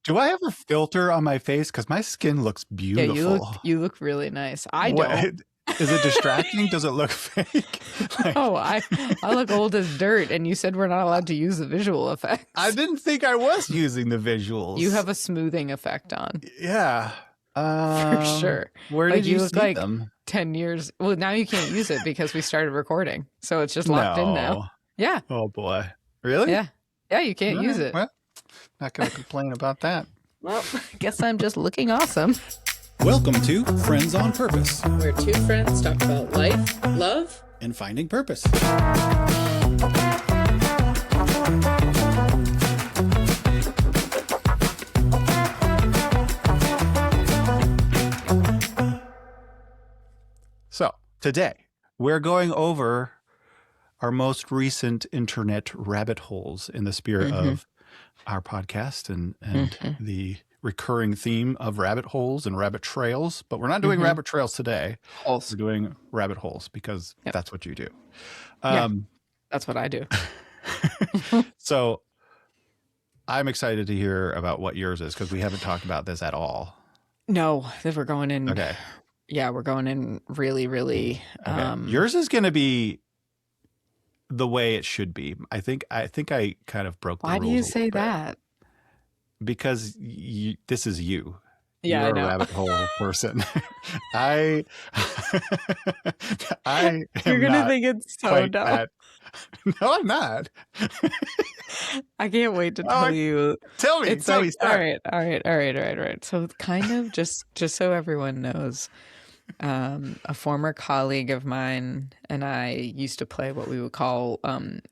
Do I have a filter on my face? Because my skin looks Yeah, beautiful. you look really nice. I What- don't. Is it distracting? Does it look fake? Like, Oh, I look old as dirt, and you said we're not allowed to use the visual effects. I didn't think I was using the visuals. You have a smoothing effect on. Yeah. For sure. Where Like did you look see like them? 10 years. Well, now you can't use it because we started recording. So it's just locked in now. No. Yeah. Oh, boy. Really? Yeah. Yeah, you can't All use right, it. Well, not going to complain about that. Well, I guess I'm just looking awesome. Welcome to Friends on Purpose, Where two friends talk about life, love, and finding purpose. So, today, we're going over our most recent internet rabbit holes in the spirit of our podcast and the recurring theme of rabbit holes and rabbit trails. But we're not doing rabbit trails today. We're doing rabbit holes because that's what you do. That's what I do. So I'm excited to hear about what yours is because we haven't talked about this at all. No, we're going in. Okay. Yeah, we're going in really, really. Okay. Yours is going to be the way it should be. I think I kind of broke the rules. Why do you a say little bit. that? Because this is you. Yeah, You're I know. a rabbit hole person. I You're am gonna not think it's so quite dumb. that. No, I'm not. I can't wait to tell you. Tell me. It's Tell me. like, Start. all right. So kind of just so everyone knows, a former colleague of mine and I used to play what we would call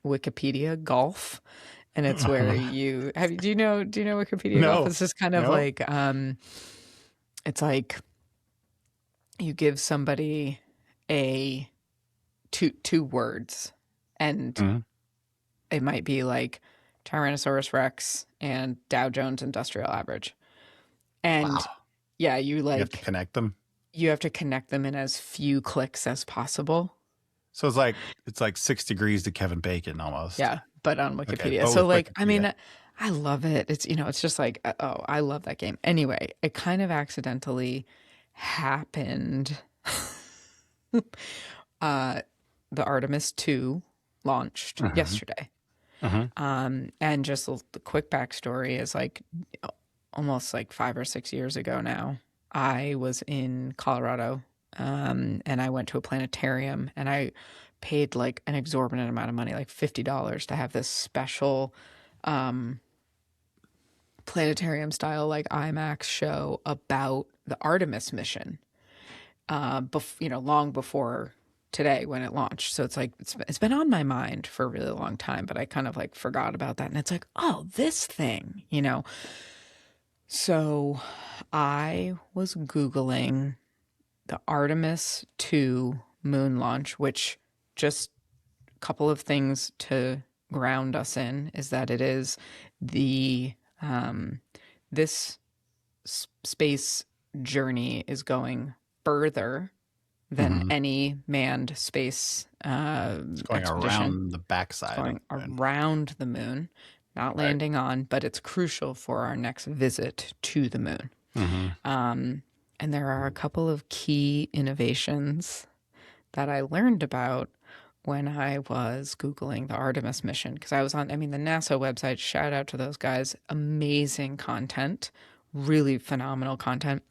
Wikipedia golf. And it's where do you know Wikipedia golf? It's just kind of like, it's like you give somebody two words and it might be like Tyrannosaurus Rex and Dow Jones Industrial Average. And you have to connect them. You have to connect them in as few clicks as possible. So it's like 6 degrees to Kevin Bacon almost. Yeah, but on Wikipedia. Okay, So like, Wikipedia. I mean, I love it. It's just like, I love that game. Anyway, it kind of accidentally happened. The Artemis 2 launched yesterday. And just the quick backstory is like almost like 5 or 6 years ago now, I was in Colorado and I went to a planetarium and I paid like an exorbitant amount of money, like $50 to have this special planetarium style like IMAX show about the Artemis mission, long before today when it launched. So it's like it's been on my mind for a really long time, but I kind of like forgot about that. And it's like, oh, this thing, So I was Googling the Artemis 2 moon launch, which just a couple of things to ground us in is that it is the this space journey is going further than any manned space it's going expedition. Around the backside. It's going around the moon, not landing on, but it's crucial for our next visit to the moon. And there are a couple of key innovations that I learned about when I was Googling the Artemis mission. Because I was the NASA website, shout out to those guys. Amazing content, really phenomenal content.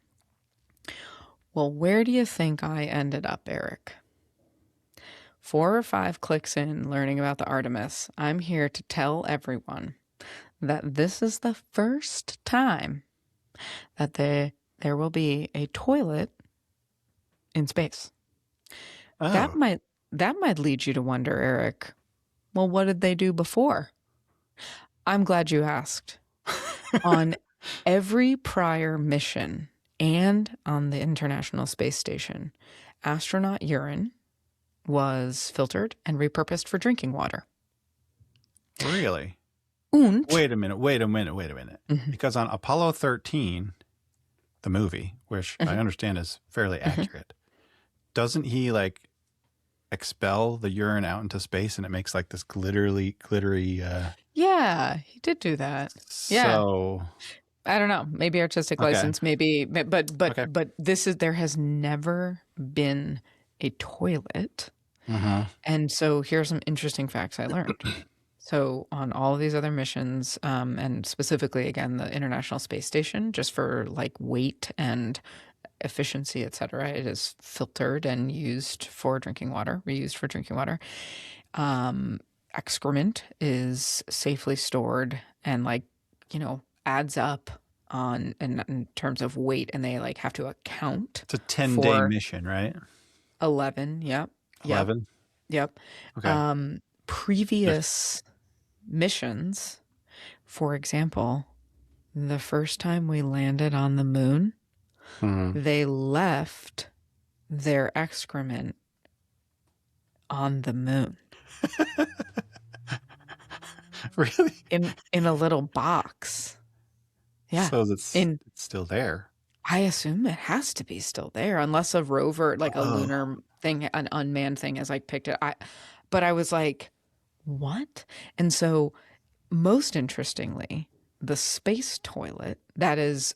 Well, where do you think I ended up, Eric? 4 or 5 clicks in learning about the Artemis, I'm here to tell everyone that this is the first time that there will be a toilet in space. Oh. That might lead you to wonder, Eric, well, what did they do before? I'm glad you asked. On every prior mission and on the International Space Station, astronaut urine was filtered and repurposed for drinking water. Really? Und Wait a minute. Because on Apollo 13, the movie, which I understand is fairly accurate, doesn't he like expel the urine out into space and it makes like this glittery yeah, he did do that. So I don't know, maybe artistic Okay. license, maybe, Okay. but there has never been a toilet. Uh-huh. And so here's some interesting facts I learned. So on all of these other missions, and specifically again the International Space Station, just for like weight and efficiency, et cetera, it is filtered and used for drinking water, reused for drinking water. Excrement is safely stored and like, adds up in terms of weight, and they like have to account It's a 10-day for mission, right? 11. Yep. Yep. 11? Yep. Okay. Just Previous missions, for example, the first time we landed on the moon, they left their excrement on the moon really? in a little box. Yeah. So it's still there. I assume it has to be still there unless a rover, like a Oh. lunar thing, an unmanned thing has like picked it. But I was like, what? And so most interestingly, the space toilet,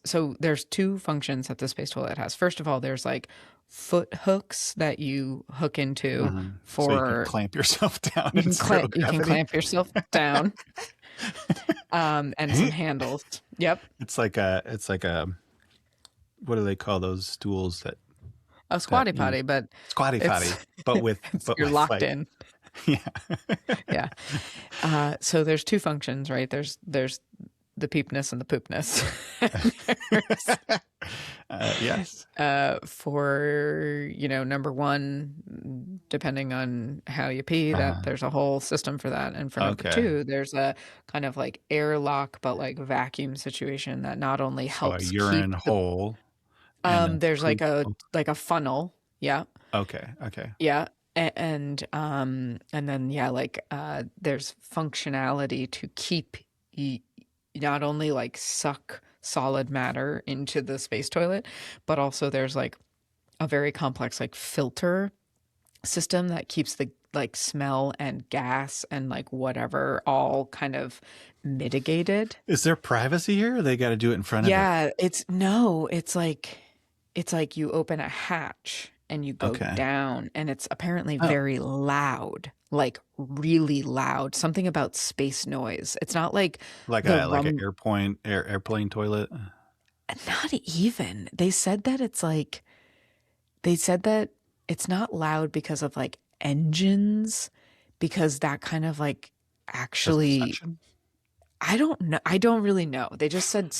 so there's two functions that the space toilet has. First of all, there's like foot hooks that you hook into So you can for clamp yourself down in zero you can gravity. clamp yourself down. And some handles. Yep. It's like a what do they call those stools that A squatty potty, but squatty potty, but you're with locked like, in. yeah. Yeah. So there's two functions, right? There's the peepness and the poopness. Yes. For, number one, depending on how you pee, that there's a whole system for that. And for number two, there's a kind of like airlock, but like vacuum situation that not only So a helps urine keep hole. And there's like a funnel. Yeah. Okay. Yeah. And then there's functionality to keep not only like suck solid matter into the space toilet, but also there's like a very complex like filter system that keeps the like smell and gas and like whatever all kind of mitigated. Is there privacy here? Or they got to do it in front of it. Yeah, it's like you open a hatch and you go down, and it's apparently very loud, like really loud. Something about space noise. It's not like an airplane toilet. Not even. They said that it's not loud because of like engines, because that kind of like actually. I don't know. I don't really know. They just said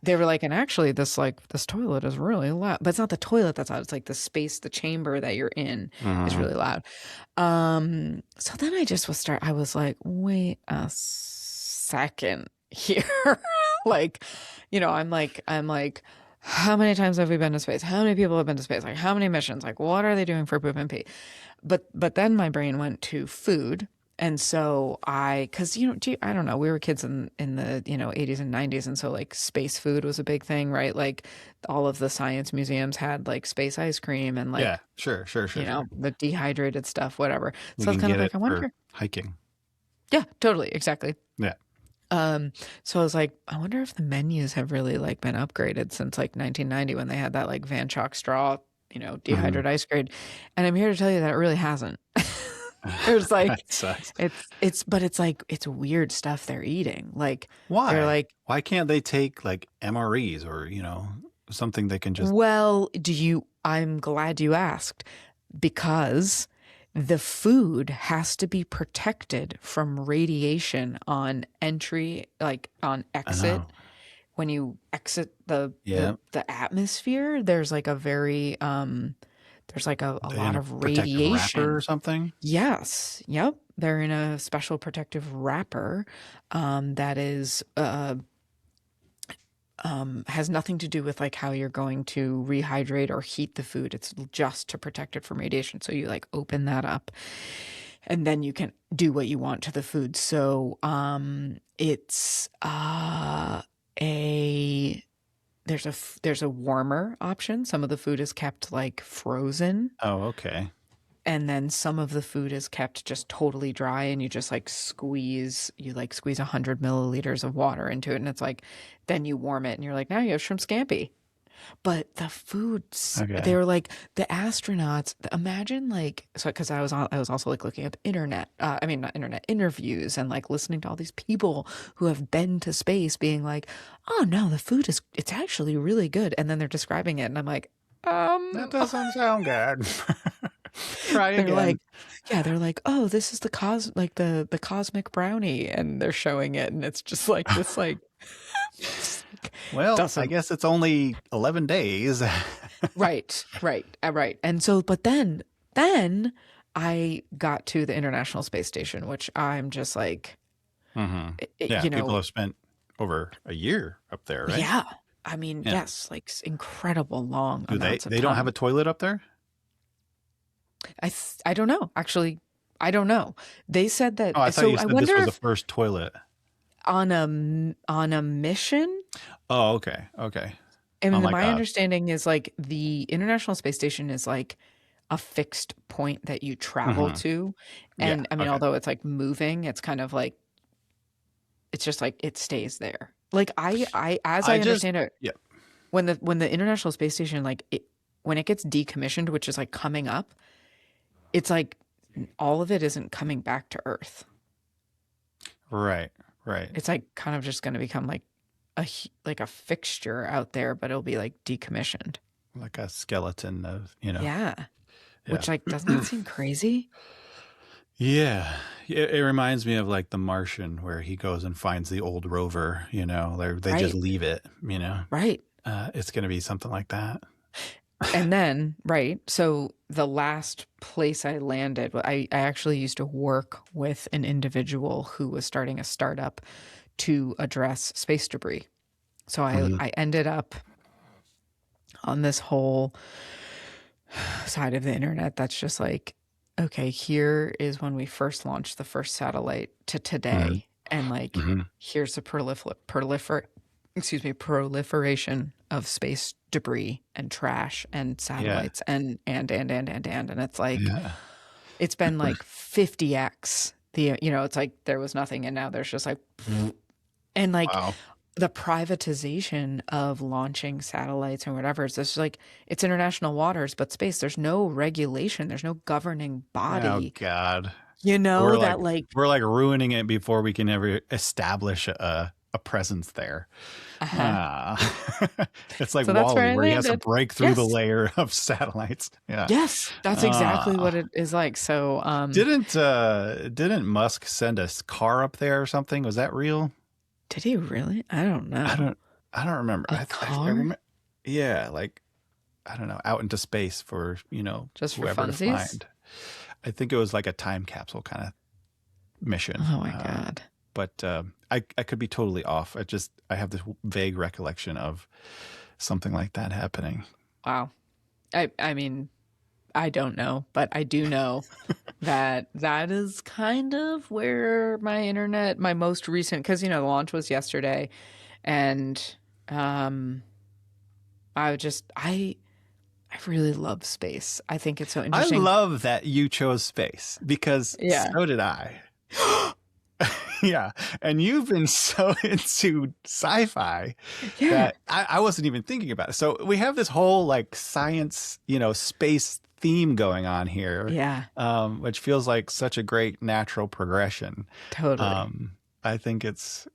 they were like, and actually this toilet is really loud, but it's not the toilet that's loud. It's like the space, the chamber that you're in is really loud. So then I was like, wait a second here. Like, I'm like, how many times have we been to space? How many people have been to space? Like, how many missions? Like, what are they doing for poop and pee? But then my brain went to food. And so because, I don't know, we were kids in the, 80s and 90s. And so like space food was a big thing, right? Like all of the science museums had like space ice cream and like, yeah, sure. The dehydrated stuff, whatever. You So I was kind of like, I wonder. For hiking. Yeah, totally. Exactly. Yeah. So I was like, I wonder if the menus have really like been upgraded since like 1990 when they had that like Van Chalk straw, dehydrated ice cream. And I'm here to tell you that it really hasn't. There's like it's weird stuff they're eating. Like why? They're like, why can't they take like MREs or something they can just? Well, I'm glad you asked, because the food has to be protected from radiation on entry, like on exit. When you exit the atmosphere, there's like a very there's like a lot of radiation wrapper or something. Yes. Yep. They're in a special protective wrapper that is has nothing to do with like how you're going to rehydrate or heat the food. It's just to protect it from radiation. So you like open that up and then you can do what you want to the food. So it's there's a warmer option. Some of the food is kept like frozen. Oh, okay. and then some of the food is kept just totally dry, and you just squeeze 100 milliliters of water into it, and it's like, then you warm it and you're like, now you have shrimp scampi. But the foods, they Okay. were like the astronauts. Imagine so because I was also looking up internet. I mean, not internet interviews and listening to all these people who have been to space, being like, "Oh no, the food it's actually really good," and then they're describing it, and I'm like, That doesn't sound good. Try they're again. like, yeah, they're like, "Oh, this is the cosmic brownie," and they're showing it, and it's just like this Well, I doesn't. guess it's only 11 days. Right. And so, but then I got to the International Space Station, which I'm just like, hmm it- Yeah, you people know, have spent over a year up there, right? yeah. I mean, Yeah. yes, incredible long Do they amounts of they don't have time. a toilet up there? I don't know. Actually, I don't know. They said Oh, I that. thought So you I said this wonder was the if first toilet. on a mission. Oh, okay. Okay. I On mean, like my a understanding is the International Space Station is a fixed point that you travel mhm. to. Yeah, And I mean, okay. although it's moving, it's kind of it's just it stays there. As I I just understand it, yeah. when the International Space Station, when it gets decommissioned, which is coming up, it's all of it isn't coming back to Earth. Right. Right. It's kind of just going to become a fixture out there, but it'll be decommissioned. Like a skeleton of. Yeah. Yeah. Which doesn't that seem crazy? Yeah. It reminds me of like The Martian where he goes and finds the old rover, they just Right. leave it, Right. It's going to be something like that. And then, right. So the last place I landed, I actually used to work with an individual who was starting a startup to address space debris. So Mhm. I ended up on this whole side of the internet that's just okay, here is when we first launched the first satellite to Mhm. today. And Mhm. here's the proliferation of space debris and trash and Yeah. satellites and it's Yeah. it's been 50x it's there was nothing and now there's just and Wow. the privatization of launching satellites and whatever, it's just it's international waters but space, there's no regulation, there's no governing Oh body, God. We're like that we're like ruining it before we can ever establish a presence there. uh-huh. Ah. It's like So that's where Wall-E I where he has to landed. break through the Yes. layer of satellites. Yeah. Yes, that's exactly what Ah. it is like. So, Didn't Musk send a car up there or something? Was that real? did he really? I don't I know. don't I don't remember. A I car? remember. Yeah, like I don't know, out into space for, Just for whoever to funsies? find. I think it was like a time capsule kind of mission. Oh my God. But I could be totally off. I have this vague recollection of something like that happening. Wow. I mean, I don't know, but I do know that that is kind of where my most recent, because the launch was yesterday, and um, I really love space. I think it's so I interesting. love that you chose space because Yeah. so did I. Yeah. And you've been so into sci-fi Yeah. that I wasn't even thinking about it. So we have this whole like science, space theme going on here, Yeah. which feels like such a great natural progression. Totally. I think it's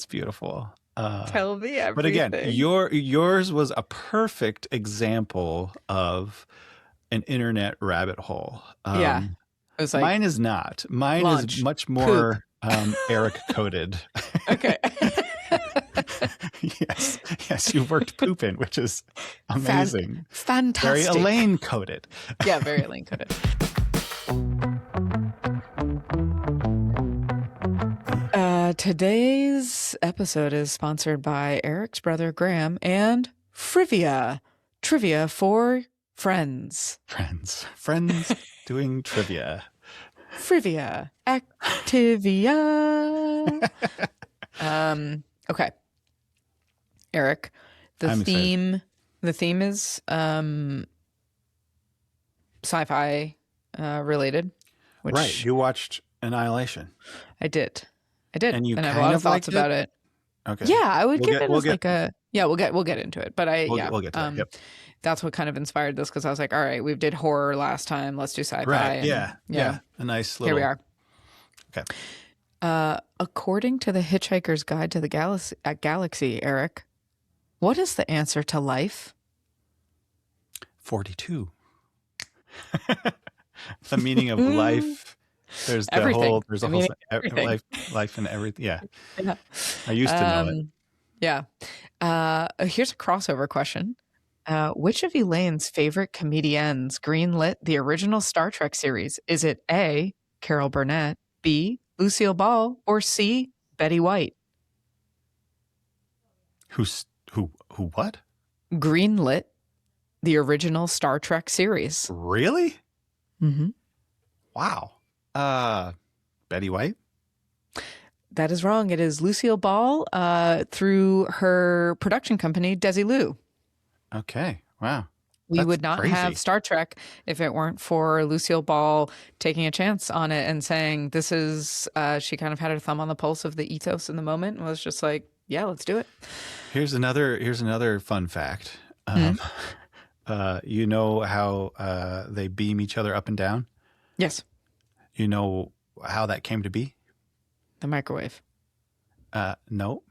beautiful. Tell me But again, everything. yours was a perfect example of an internet rabbit hole. Yeah. It was Mine is not. Mine is launch, much poop. more Eric coded. Okay. Yes, yes, you worked pooping, which is amazing. Very Fantastic. Elaine coded. Yeah, very Elaine coded. Today's episode is sponsored by Eric's brother Graham and Frivia. Trivia for friends. Friends doing trivia. Frivia. Activia. Okay. Eric, I'm excited. the theme is sci-fi related, which Right. You watched Annihilation. I did. And And you I have a kind lot of of thoughts liked it? about it. Okay. Yeah, I would give it We'll as get like a we'll get into it. But we'll get to that. Yep. that's what kind of inspired this, because I was like, all right, we did horror last time, let's do sci-fi. Right. And Yeah. Yeah. A nice little. here we are. Okay. According to the Hitchhiker's Guide to the Galaxy, Eric, what is the answer to life? 42. The meaning of life. There's the Everything. whole. There's a whole everything. life and everything. Yeah. Yeah. I used to know it. Yeah. Here's a crossover question. Which of Elaine's favorite comedians greenlit the original Star Trek series? Is it A, Carol Burnett, B, Lucille Ball, or C, Betty White? Who? What? Greenlit the original Star Trek series. Really? Mm-hmm. Wow. Betty White? That is wrong. It is Lucille Ball through her production company, Desilu. Okay. Wow. We That's would not crazy. have Star Trek if it weren't for Lucille Ball taking a chance on it and saying, this is, she kind of had her thumb on the pulse of the ethos in the moment and was just like, yeah, let's do it. Here's another fun fact. You know how they beam each other up and down? Yes. You know how that came to be? The microwave. No.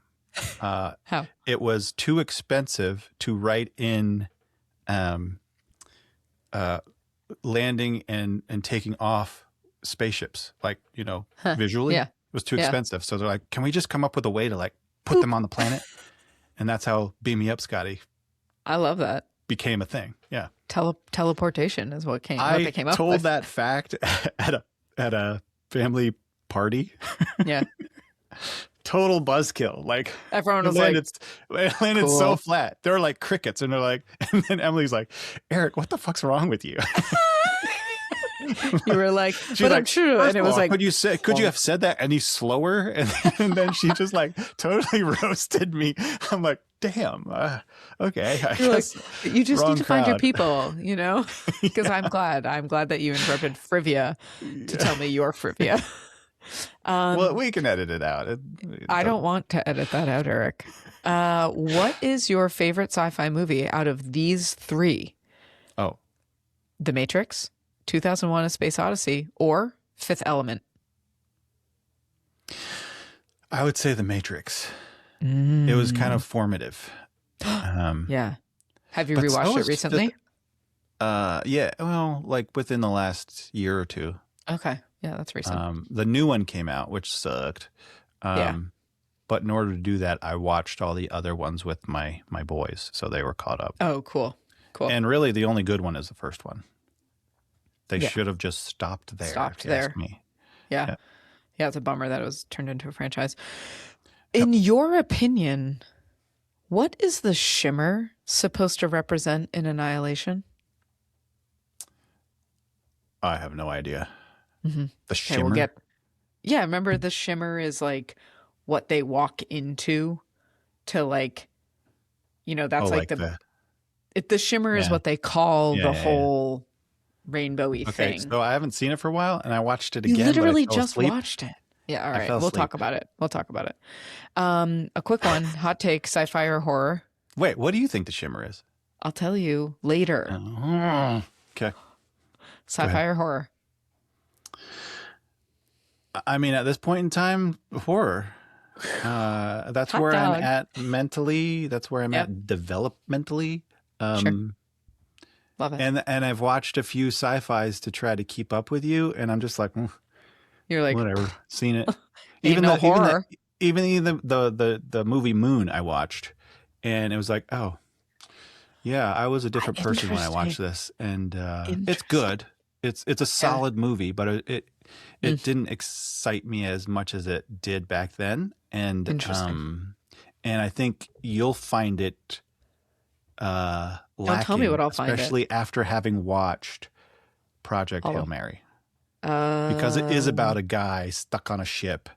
How? It was too expensive to write in landing and taking off spaceships, like, visually. Yeah. It was too Yeah. expensive. So they're like, can we just come up with a way to like put them on the planet? And that's how Beam Me Up, Scotty I love that. became a thing. Yeah. Teleportation is what they came I up with. told that fact at a family party. Yeah. Total buzzkill. Like Everyone was it landed cool. so flat. They're like crickets, and they're like, and then Emily's like, Eric, what the fuck's wrong with you? You were like, She's but like, I'm true. "First And it of was all, like, could you have said that any slower? And then she just like totally roasted me. I'm like, damn. Okay. I you're like, guess you just wrong need to find your crowd. people, because I'm glad that you interrupted Frivia to tell me your Frivia. Well, we can edit it out. I don't want to edit that out, Eric. What is your favorite sci-fi movie out of these three? Oh, The Matrix, 2001: A Space Odyssey, or Fifth Element? I would say The Matrix. It was kind of formative. Yeah. Have you But rewatched so it is recently? Yeah. Well, like within the last year or two. Okay. Yeah, that's recent. The new one came out, which sucked. Yeah. But in order to do that, I watched all the other ones with my boys, so they were caught up. Oh, cool. Cool. And really, the only good one is the first one. They Yeah. should have just stopped there. Stopped if you ask there. me. Yeah. Yeah, it's a bummer that it was turned into a franchise. In your opinion, what is the shimmer supposed to represent in Annihilation? I have no idea. Mm-hmm. The shimmer. Remember the shimmer is like what they walk into to like, that's Oh, like the the shimmer is Yeah. what they call Yeah, the yeah, yeah. whole rainbowy Okay, thing. so I haven't seen it for a while, and I watched it You again. but I literally fell just asleep. watched it. Yeah, all I right. fell We'll asleep. talk about it. A quick one, hot take, sci-fi or horror? Wait, what do you think the shimmer is? I'll tell you later. Oh, okay. Sci-fi or horror? I mean, at this point in time, horror. That's Hot where dog. I'm at mentally. That's where I'm Yep. at developmentally. Sure. Love it. And I've watched a few sci-fis to try to keep up with you, and I'm just like, You're like, whatever, seen it. Ain't no horror. Even the movie Moon I watched, and it was like, oh, yeah, I was a different person when I watched this, and it's good. It's a solid movie, but it didn't excite me as much as it did back then, and Interesting. And I think you'll find it lacking. Don't tell me what I'll find it. Especially after having watched Project Oh. Hail Mary. Because it is about a guy stuck on a ship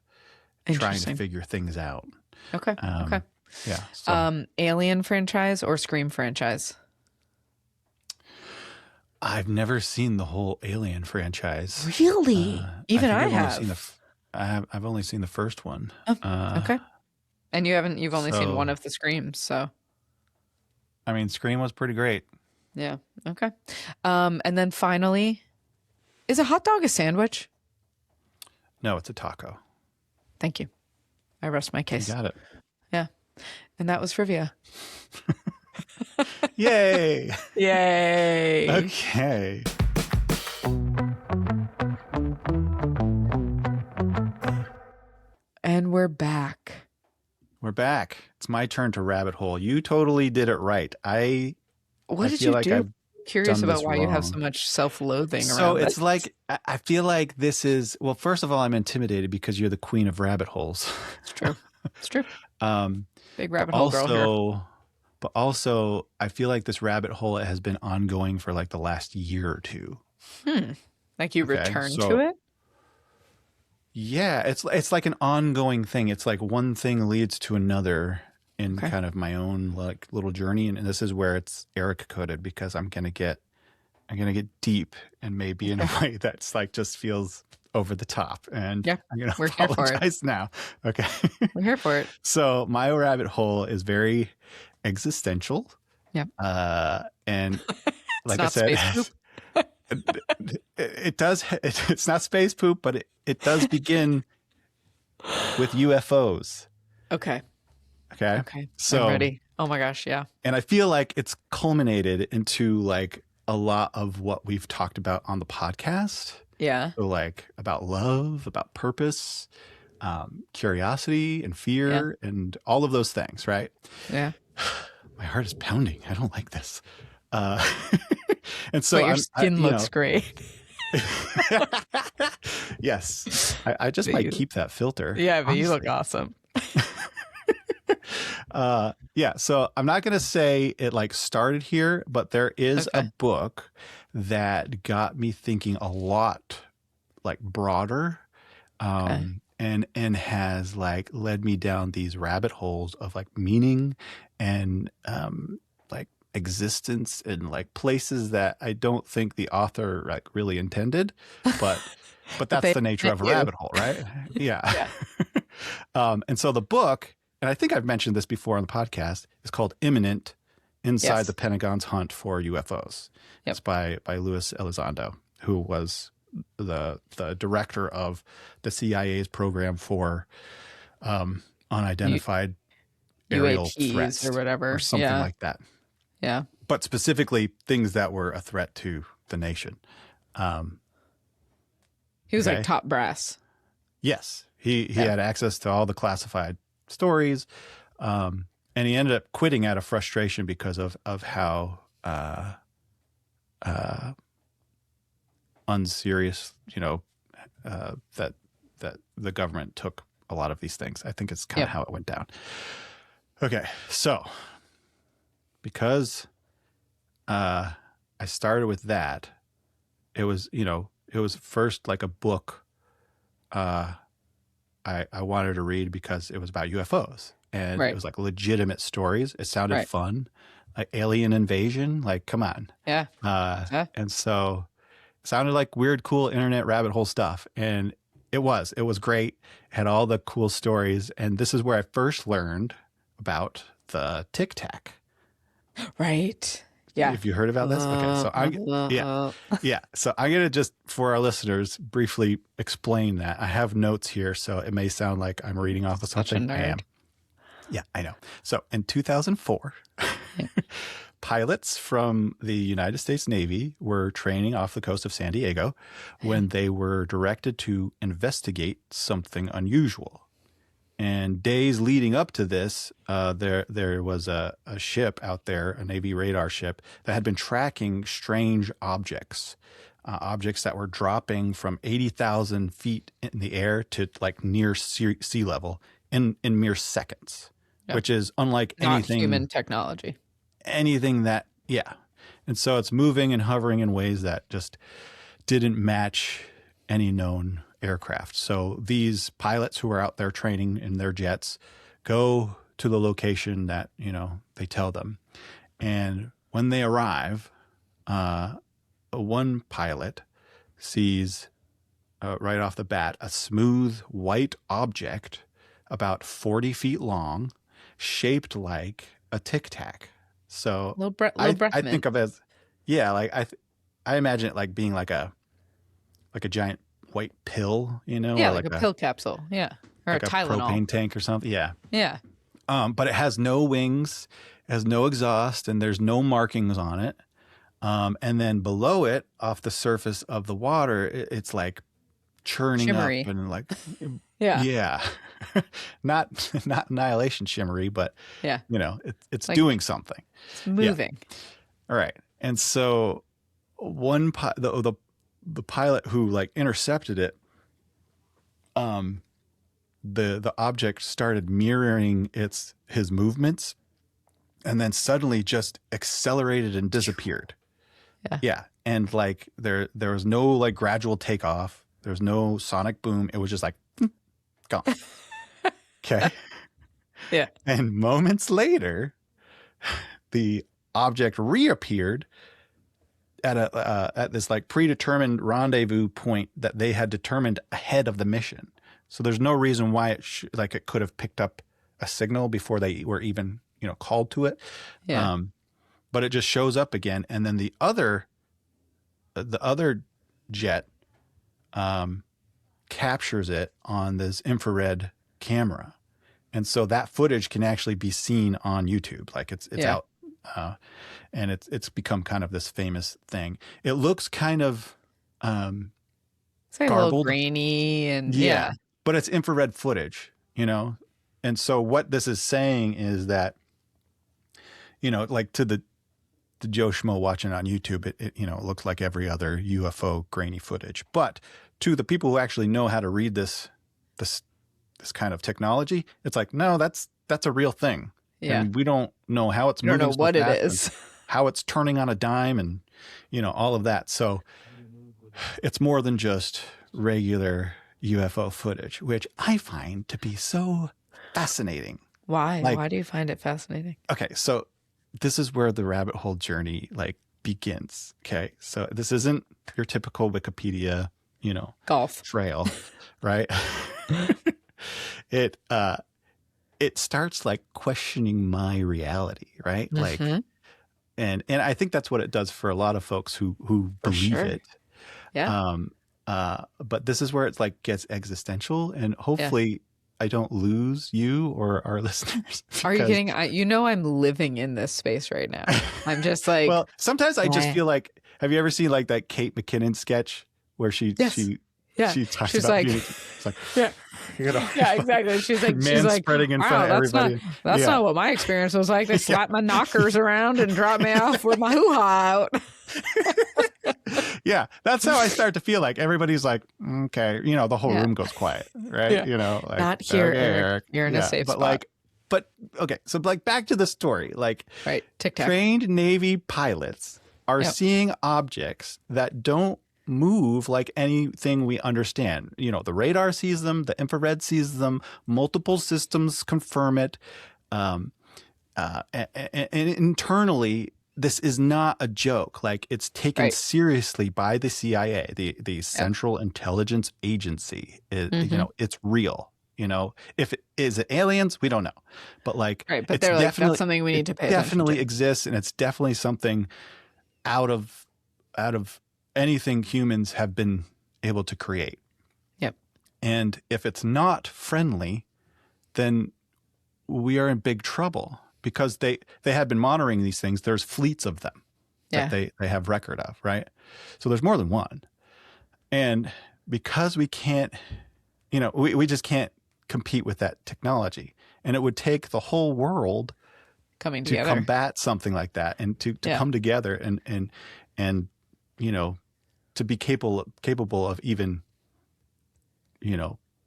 trying to Interesting. figure things out. Okay. Okay. Yeah. So, Alien franchise or Scream franchise? I've never seen the whole Alien franchise. Really? Even I I've only have. seen I've only seen the first one. Oh, okay. And you've only seen one So of the Screams, so I mean, Scream was pretty great. yeah. Okay. And then finally, is a hot dog a sandwich? No, it's a taco. Thank you. I rest my You case. got it. Yeah. And that was trivia. Yay! Yay. Okay. And we're back. We're back. It's my turn to rabbit hole. You totally did it right. What did feel you like do? I've Curious done about this why you have wrong. so much self-loathing So around it's this. like I feel like this is, well, first of all, I'm intimidated because you're the queen of rabbit holes. It's true. It's true. Um, Big but rabbit hole girl here. also, I feel like this rabbit hole has been ongoing for like the last year or two. Like you Okay, return so to it? yeah, it's like an ongoing thing. It's like one thing leads to another in Okay. kind of my own like little journey, and this is where it's Eric coded because I'm gonna get deep and maybe in a way that's like just feels over the top, and Yeah. I'm gonna We're here for it. apologize now. Okay. We're here for it. So my rabbit hole is very existential. Yep. And It's like I not said, space poop. it does, it's not space poop, but it does begin with UFOs. Okay. Okay. Okay. So, I'm ready. Oh my gosh. Yeah. and I feel like it's culminated into like a lot of what we've talked about on the podcast. Yeah. So like about love, about purpose, curiosity and fear and all of those things, right? Yeah. My heart is pounding. I don't like this. Uh, and so But your skin looks great. Yes, I just But might you- keep that filter. Yeah, but you look honestly. awesome. Yeah, so I'm not going to say it like started here, but there is a Okay. book that got me thinking a lot like broader, and has like led me down these rabbit holes of like meaning and like existence and like places that I don't think the author like really intended, but that's they the nature of a meant you. rabbit hole, right? Yeah. Yeah. And so the book, and I think I've mentioned this before on the podcast, is called Imminent: Inside Yes. the Pentagon's Hunt for UFOs. Yep. It's by Luis Elizondo, who was the director of the CIA's program for unidentified aerial UAPs threats or whatever. or something Yeah. like that. Yeah. But specifically things that were a threat to the nation. He was Okay. like top brass. Yes, he had access to all the classified stories, and he ended up quitting out of frustration because of how unserious, that the government took a lot of these things. I think it's kind of Yep. how it went down. Okay, so because I started with that, it was first like a book I wanted to read because it was about UFOs and Right. it was like legitimate stories. It sounded Right. fun, like alien invasion. Like, come on. Yeah. Yeah. And so it sounded like weird, cool internet rabbit hole stuff. And it was great. It had all the cool stories. And this is where I first learned about the Tic Tac. Right. Yeah. Have you heard about this? Okay. So yeah. So I'm going to just, for our listeners, briefly explain that. I have notes here, so it may sound like I'm reading off of Such a something. I am. nerd. Yeah, I know. So in 2004, pilots from the United States Navy were training off the coast of San Diego when they were directed to investigate something unusual. And days leading up to this, there was a ship out there, a Navy radar ship, that had been tracking strange objects, objects that were dropping from 80,000 feet in the air to like near sea level in mere seconds, which is unlike Not anything human technology. that, yeah. And so it's moving and hovering in ways that just didn't match any known aircraft. So these pilots who are out there training in their jets go to the location that, they tell them. And when they arrive, one pilot sees right off the bat a smooth white object about 40 feet long, shaped like a Tic Tac. So Little I breath I mint. think of it as, yeah, like I imagine it like being like a giant white pill, Yeah, or like a pill capsule. Yeah. Or a like a Tylenol. propane tank or something. Yeah. Yeah. But it has no wings, it has no exhaust, and there's no markings on it. And then below it, off the surface of the water, it's like churning up Shimmery. and like, Yeah. yeah, not annihilation shimmery, but Yeah. it's Like doing something. it's Yeah. moving. All right. And so the pilot who like intercepted it, the object started mirroring his movements, and then suddenly just accelerated and disappeared. Yeah. Yeah. And like there was no like gradual takeoff. There was no sonic boom. It was just like gone. Okay. Yeah. And moments later, the object reappeared at this like predetermined rendezvous point that they had determined ahead of the mission. So there's no reason why it could have picked up a signal before they were even called to it. Yeah. But it just shows up again, and then the other jet captures it on this infrared camera, and so that footage can actually be seen on YouTube. Like it's Yeah. out, and it's become kind of this famous thing. It looks kind of It's like a little garbled. grainy and Yeah, but it's infrared footage, and so what this is saying is that, like to the Joe Schmo watching on YouTube, it looks like every other UFO grainy footage. But to the people who actually know how to read this kind of technology, it's like, no, that's a real thing. Yeah. And we don't know how it's You don't moving. know so what it fast is. and how it's turning on a dime, and all of that. So it's more than just regular UFO footage, which I find to be so fascinating. Why? Like, Why do you find it fascinating? okay, so this is where the rabbit hole journey like begins. Okay, so this isn't your typical Wikipedia, Golf. trail, right? It starts like questioning my reality, right? Like, Mhm. and I think that's what it does for a lot of folks who believe sure. it. Yeah. But this is where it's like gets existential, and hopefully I don't lose you or our listeners. Are you because- kidding? I'm living in this space right now. I'm just like, Well, sometimes I just eh. feel like, have you ever seen like that Kate McKinnon sketch where she yeah. talks She's about like, being, it's like, yeah, yeah, exactly. She's like, spreading in wow, front of that's everybody. That's Yeah. not what my experience was like. They slapped my knockers around and dropped me off with my hoo-ha out. Yeah, that's how I start to feel. Like everybody's like, okay, the whole Yeah. room goes quiet, right? Yeah. Like, Not here, okay, Eric. You're in a safe but spot. but okay, so like back to the story, like Right. Tic-tac. trained Navy pilots are Yep. seeing objects that don't move like anything we understand. The radar sees them, the infrared sees them, multiple systems confirm it. And internally, this is not a joke. Like it's taken Right. seriously by the CIA, the Central Intelligence Agency. It's real. If is it aliens, we don't know, but like, Right. But it's they're like, definitely, that's something we need to pay it attention definitely to. exists, and it's definitely something out of anything humans have been able to create. Yep. And if it's not friendly, then we are in big trouble, because they had been monitoring these things. There's fleets of them that they have record of, right? So there's more than one. And because we can't, we just can't compete with that technology. And it would take the whole world Coming to together. combat something like that, and to come together and to be capable of even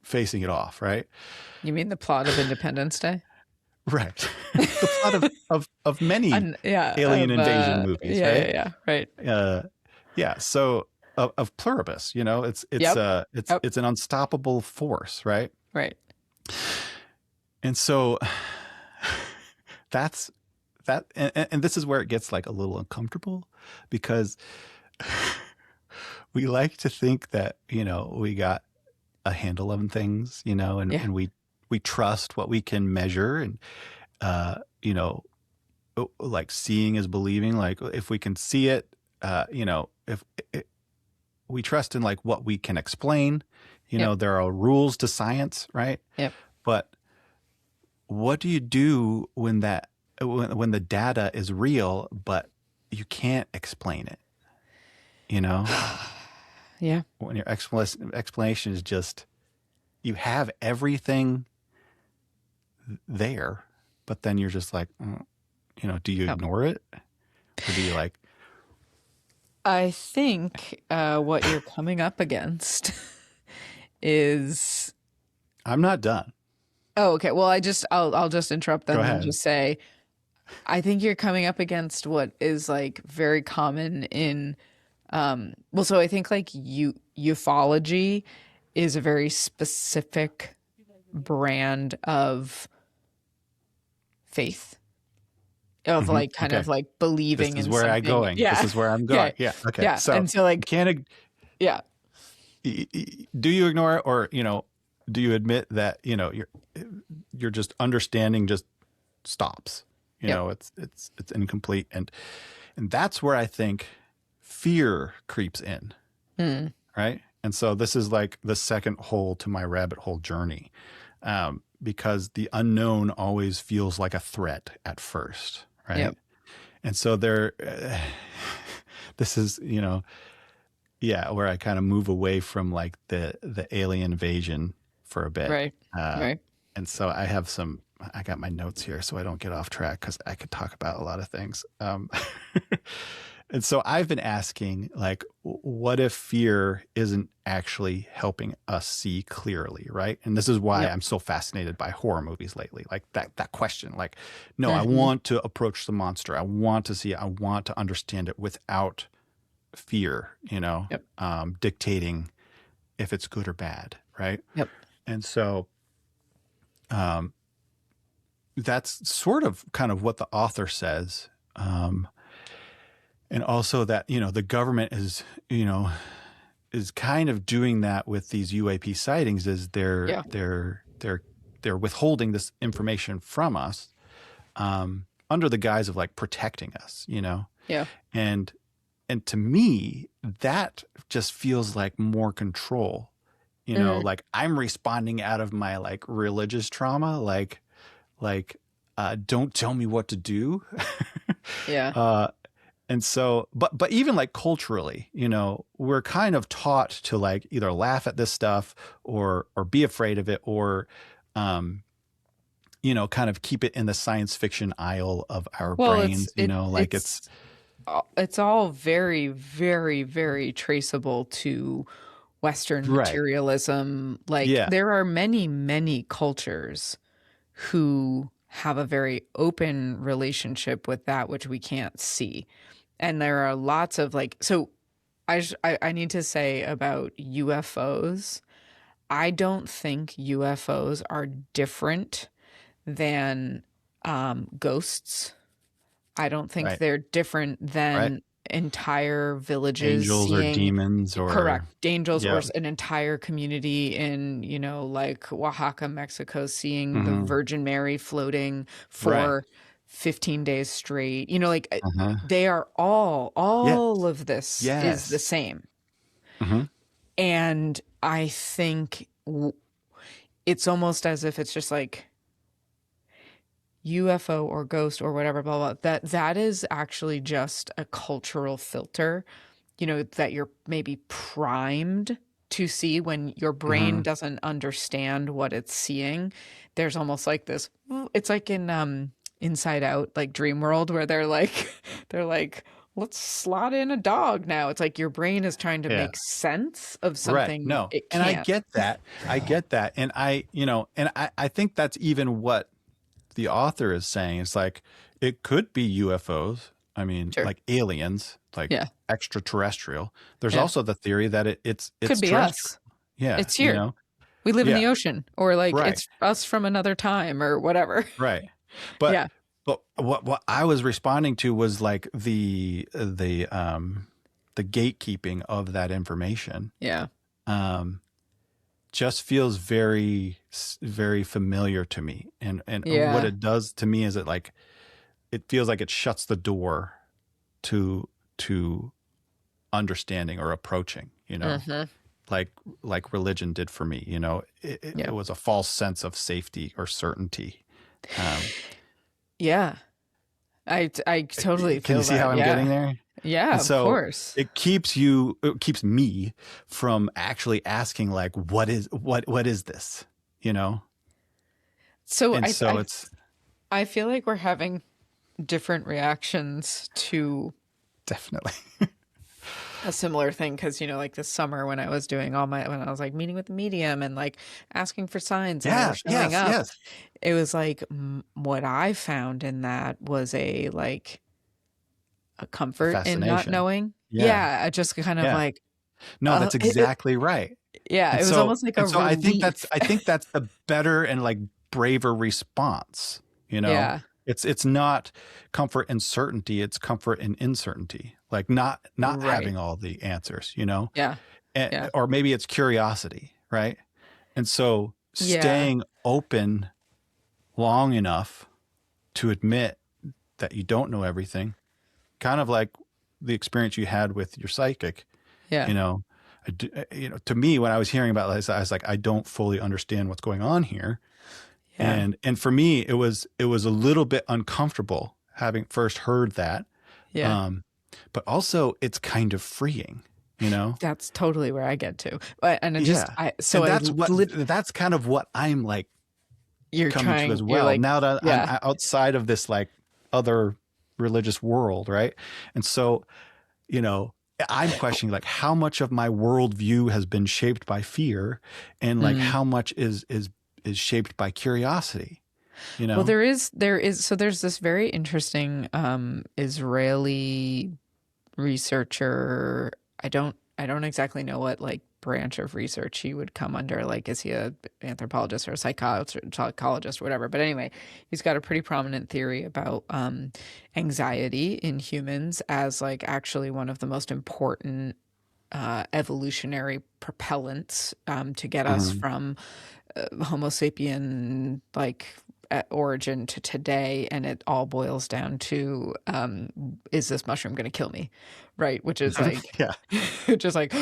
facing it off, right? You mean the plot of Independence Day? Right. The plot of many alien invasion movies, right? Yeah, right. Yeah. So of Pluribus, it's an unstoppable force, right? Right. And so that's that, and this is where it gets like a little uncomfortable, because we like to think that, we got a handle on things, and, Yeah. and we trust what we can measure, and, you know, like seeing is believing. Like if we can see it, if we trust in like what we can explain, Yep. there are rules to science, right? Yep. But what do you do when when the data is real, but you can't explain it? Yeah. When your explanation is just, you have everything there, but then you're just like, do you Yep. ignore it? Or do you like, I think what you're coming up against is. I'm not done. Oh, okay. Well, I'll just interrupt Go then and ahead. just say, I think you're coming up against what is like very common in, well, so I think like ufology is a very specific brand of faith, of like kind Okay. of like This believing is in where I'm something. going. Yeah. This is where I'm Yeah. going. Yeah. Okay. Yeah. So And so you like, can't, yeah. do you ignore it, or, do you admit that, you're just understanding just stops, Yep. it's incomplete. And that's where I think fear creeps in. Mm. Right. And so this is like the second hole to my rabbit hole journey, because the unknown always feels like a threat at first. Right. Yep. And so this is, where I kind of move away from like the alien invasion for a bit. Right. Right. And so I got my notes here so I don't get off track, because I could talk about a lot of things. And so I've been asking, like, what if fear isn't actually helping us see clearly, right? And this is why Yep. I'm so fascinated by horror movies lately. Like that question, like, no, I Mm-hmm. want to approach the monster. I want to see it. I want to understand it without fear, Yep. dictating if it's good or bad, right? Yep. And so that's sort of kind of what the author says. And also that, the government is kind of doing that with these UAP sightings, is Yeah. they're withholding this information from us, under the guise of like protecting us, Yeah. and to me, that just feels like more control, Mm. like I'm responding out of my like religious trauma, like, don't tell me what to do. Yeah. And so, but even like culturally, we're kind of taught to like either laugh at this stuff or be afraid of it, or, kind of keep it in the science fiction aisle of our Well, brains, like it's all very, very, very traceable to Western right. materialism. Like Yeah. there are many, many cultures who have a very open relationship with that which we can't see. And there are lots of like, so I need to say about UFOs, I don't think UFOs are different than ghosts. I don't think Right. they're different Right. than entire villages Angels or seeing. demons or Correct. Angels yeah. or an entire community in, like Oaxaca, Mexico, seeing the Mhm. Virgin Mary floating for Right. 15 days straight. Like Uh-huh. they are all Yes. of this is Yes. the same. Mhm. And I think it's almost as if it's just like UFO or ghost or whatever, blah, blah, that is actually just a cultural filter, that you're maybe primed to see when your brain Mhm. doesn't understand what it's seeing. There's almost like this, it's like in Inside Out, like Dream World, where they're like, let's slot in a dog now. It's like your brain is trying to Yeah. make sense of Right. something No. it And I can't. get that. I get that. And I think that's even what the author is saying. It's like, it could be UFOs. I mean, Sure. like aliens, like Yeah. extraterrestrial. There's Yeah. also the theory that it's Could be terrestrial. us. Yeah. It's here. We live in Yeah. the ocean, or like Right. it's us from another time or whatever. Right. But Yeah. what I was responding to was like the the gatekeeping of that information, Yeah. just feels very, very familiar to me. And what Yeah. it does to me is it feels like it shuts the door to understanding or approaching, like religion did for me. Yeah. It was a false sense of safety or certainty. Yeah. I totally Can feel you see that. how I'm Yeah. getting there? Yeah, And of so course. it keeps me from actually asking, like, what is this? So And so it's I feel like we're having different reactions to definitely. a similar thing, because like this summer when I was doing when I was like meeting with the medium and like asking for signs and they were Yeah. showing Yes. up, Yes. it was like what I found in that was a comfort in not Fascination. knowing. Yeah. Yeah, just kind of Yeah. like No, that's exactly right. yeah, And it was so almost like a I think relief. that's a better and like braver response, Yeah, It's not comfort and certainty, it's comfort and uncertainty. Like not right. having all the answers, Yeah, yeah, or maybe it's curiosity, right? And so yeah, staying open long enough to admit that you don't know everything, kind of like the experience you had with your psychic, yeah, you know, to me, when I was hearing about this, I was like, I don't fully understand what's going on here. yeah, And for me, it was a little bit uncomfortable having first heard that. yeah. Um, but also it's kind of freeing, That's totally where I get to. And it just Yeah. I so And I that's kind of what I'm like coming to as you're well. like, Now that I'm yeah. outside of this like other religious world, right? And so, I'm questioning like how much of my worldview has been shaped by fear, and like Mm. how much is shaped by curiosity. Well, there is so there's this very interesting Israeli researcher. I don't exactly know what like branch of research he would come under. Like, is he a anthropologist or a psychologist or whatever? But anyway, he's got a pretty prominent theory about anxiety in humans as like actually one of the most important evolutionary propellants to get us Mhm. from Homo sapien like origin to today, and it all boils down to is this mushroom going to kill me, right? Which is like Yeah. just like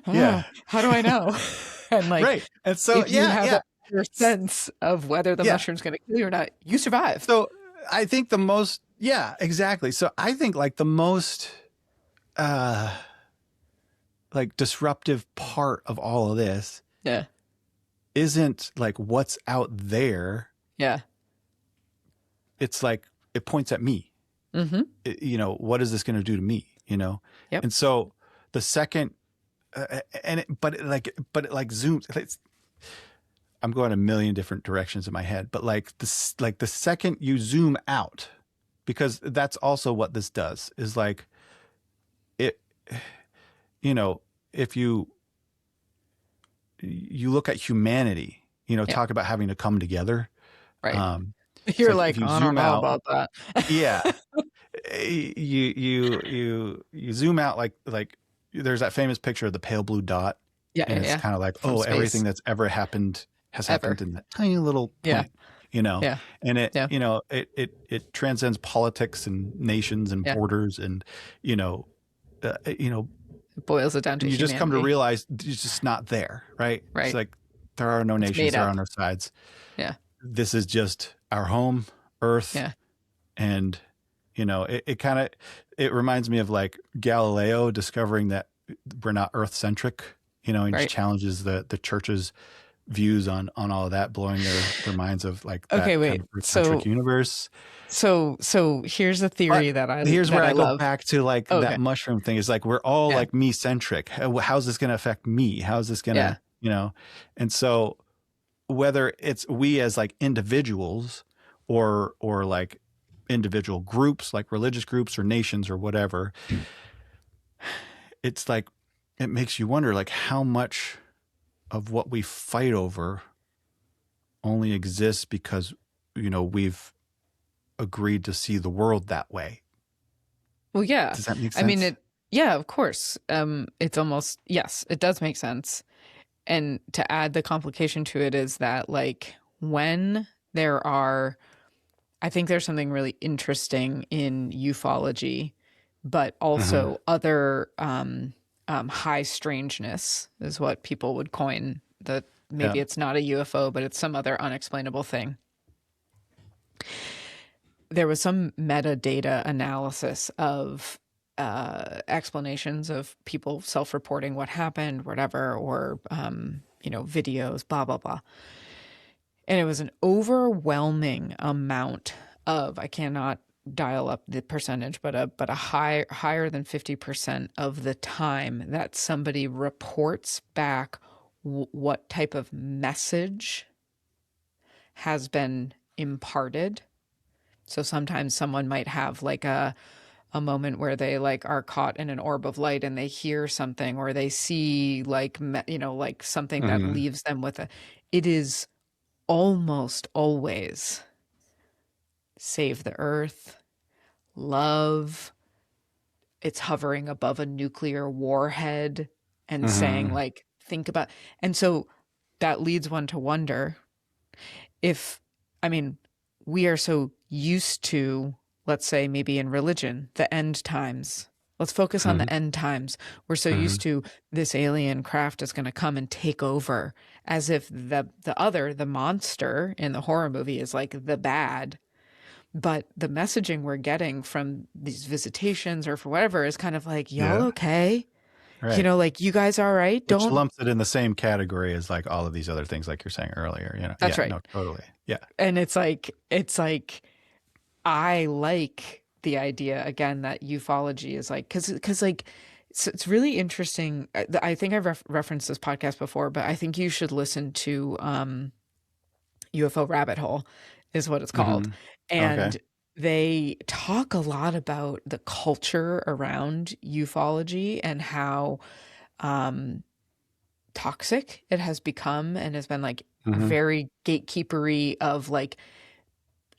Yeah. how do I know? And like Right. And so, if you yeah, have yeah. a clear sense of whether the Yeah. mushroom's going to kill you or not, you survive. So I think yeah, exactly. So I think like the most, like disruptive part of all of this Yeah, isn't like what's out there. yeah. It's like, it points at me. Mm-hmm. What is this going to do to me? Yep. And so the second, but it like zooms. I'm going a million different directions in my head, but like this, like the second you zoom out, because that's also what this does is like it, if you look at humanity, Yeah. talk about having to come together. Right. It's You're like if like, you I don't zoom know out, about that. yeah, you zoom out like there's that famous picture of the pale blue dot, Yeah, and yeah, it's yeah. kind of like, From everything space. that's ever happened has Ever. happened in that tiny little Yeah. point, Yeah. and it, Yeah. it transcends politics and nations and Yeah. borders, and It boils it down to you just come to humanity. realize it's just not there, right? Right. It's like there are no It's nations, made there are up. no sides. Yeah. This is just our home, Earth, Yeah. and it reminds me of like Galileo discovering that we're not Earth centric. He Right. just challenges the church's views on all of that, blowing their minds of like that Okay, wait. kind of Earth centric universe. So here's a theory But here's where I go love. back to like Okay. that mushroom thing. Is like we're all Yeah. like me centric. How's this going to affect me? How's this going to And so whether it's we as like individuals or like individual groups, like religious groups or nations or whatever, it's like it makes you wonder like how much of what we fight over only exists because we've agreed to see the world that way. Well, yeah. Does that make sense? I mean, Yeah, of course. It's almost, yes, it does make sense. And to add the complication to it is that, like, when there are, I think there's something really interesting in ufology, but Mm-hmm. also other high strangeness is what people would coin the, Yeah. maybe it's not a UFO, but it's some other unexplainable thing. There was some metadata analysis of explanations of people self-reporting what happened, whatever, or videos, blah blah blah, and it was an overwhelming amount of, I cannot dial up the percentage, but a higher than 50% of the time that somebody reports back what type of message has been imparted. So sometimes someone might have like a moment where they like are caught in an orb of light and they hear something, or they see like like something that Mm-hmm. leaves them with a, it is almost always save the earth, love. It's hovering above a nuclear warhead and saying Mm-hmm. like, think about, and so that leads one to wonder if, I mean, we are so used to, let's say maybe in religion, the end times. Let's focus on Mm-hmm. the end times. We're so Mm-hmm. used to this alien craft is going to come and take over, as if the monster in the horror movie is like the bad. But the messaging we're getting from these visitations or for whatever is kind of like, y'all Yeah. okay? Right. Like, you guys all right? Which Don't, lumps it in the same category as like all of these other things, like you're saying earlier. that's Yeah. right. No, totally. Yeah. And it's like, I like the idea again that ufology is like, because like it's really interesting. I think I've referenced this podcast before, but I think you should listen to UFO Rabbit Hole is what it's called. Mm-hmm. Okay. And they talk a lot about the culture around ufology and how um, toxic it has become and has been like Mm-hmm. very gatekeepery of like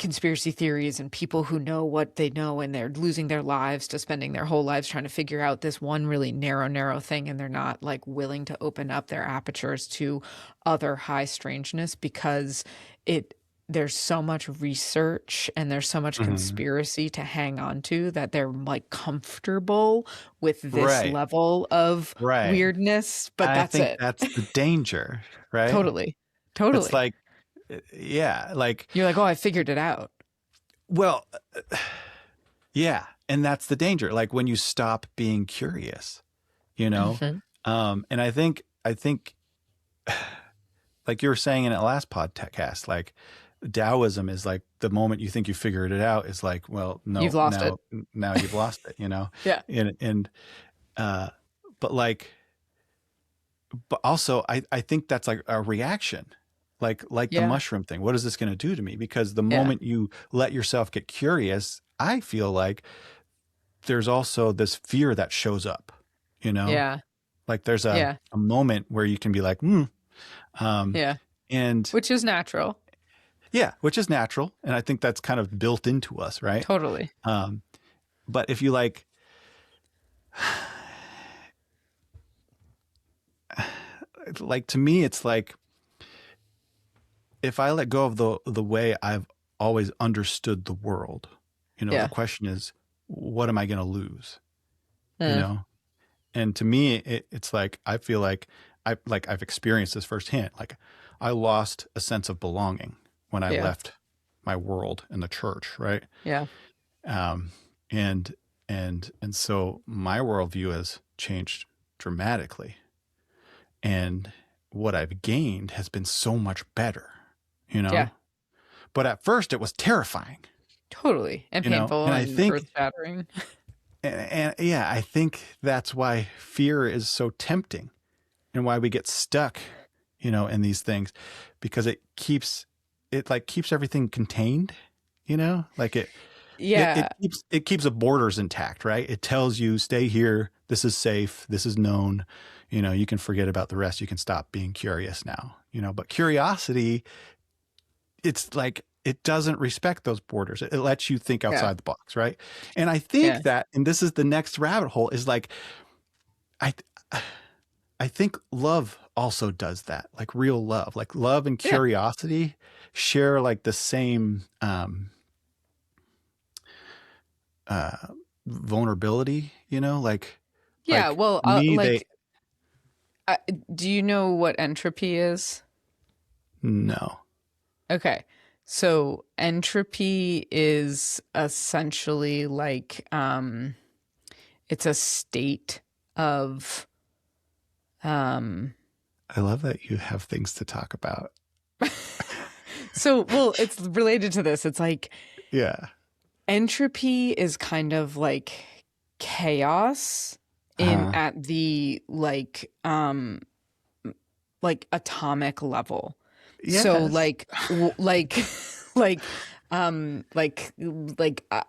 conspiracy theories and people who know what they know, and they're losing their lives to spending their whole lives trying to figure out this one really narrow thing, and they're not like willing to open up their apertures to other high strangeness because it there's so much research and there's so much Mm-hmm. conspiracy to hang on to that they're like comfortable with this Right. level of Right. weirdness, but I that's think it. that's the danger, right? Totally. It's Totally. like, yeah, like, You're like, oh, I figured it out. well, yeah. And that's the danger. Like when you stop being curious, you know? Hmm. And I think, like you were saying in that last podcast, like Taoism is like the moment you think you figured it out, it's like, well, You've no, lost it. now you've lost it, you know? Yeah. And, uh, but like, but also I think that's like a reaction, like the Yeah. mushroom thing. What is this going to do to me? Because the Yeah. moment you let yourself get curious, I feel like there's also this fear that shows up, you know, Yeah. like there's Yeah. a moment where you can be like, um, Yeah. and Which is natural. yeah, which is natural. And I think that's kind of built into us. Right. Totally. Um, but if you like to me, it's like, if I let go of the way I've always understood the world, the Yeah. question is, what am I going to lose? You Uh, know? And to me, it's like, I feel like I've experienced this firsthand. Like I lost a sense of belonging when I yeah. left my world in the church. Right. Yeah. Um, and, and so my worldview has changed dramatically, and what I've gained has been so much better, you Yeah. know? But at first it was terrifying, Totally. And painful and I and think, earth shattering. and yeah, I think that's why fear is so tempting and why we get stuck, in these things, because it keeps everything contained, like Yeah. it keeps the borders intact, right? It tells you, stay here. This is safe. This is known. You can forget about the rest. You can stop being curious now, but curiosity, it's like, it doesn't respect those borders. It lets you think Yeah. outside the box, right? And I Yeah. think that, and this is the next rabbit hole, is like I I think love also does that, like real love, like love and Yeah. curiosity share like the same uh, vulnerability, Yeah. like Well, to me, they, like, do you know what entropy is? no. Okay. So entropy is essentially like it's a state of um I love that you have things to talk about. so well, it's related to this. It's like Yeah. entropy is kind of like chaos in Uh-huh. at the like atomic level. So Yes. like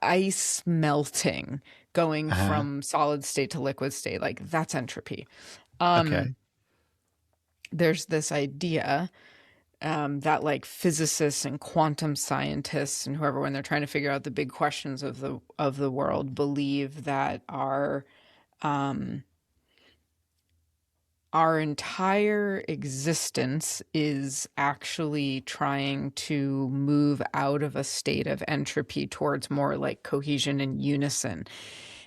ice melting going Uh-huh. from solid state to liquid state, like that's entropy. Okay. There's this idea that like physicists and quantum scientists and whoever, when they're trying to figure out the big questions of the world, believe that our entire existence is actually trying to move out of a state of entropy towards more like cohesion and unison.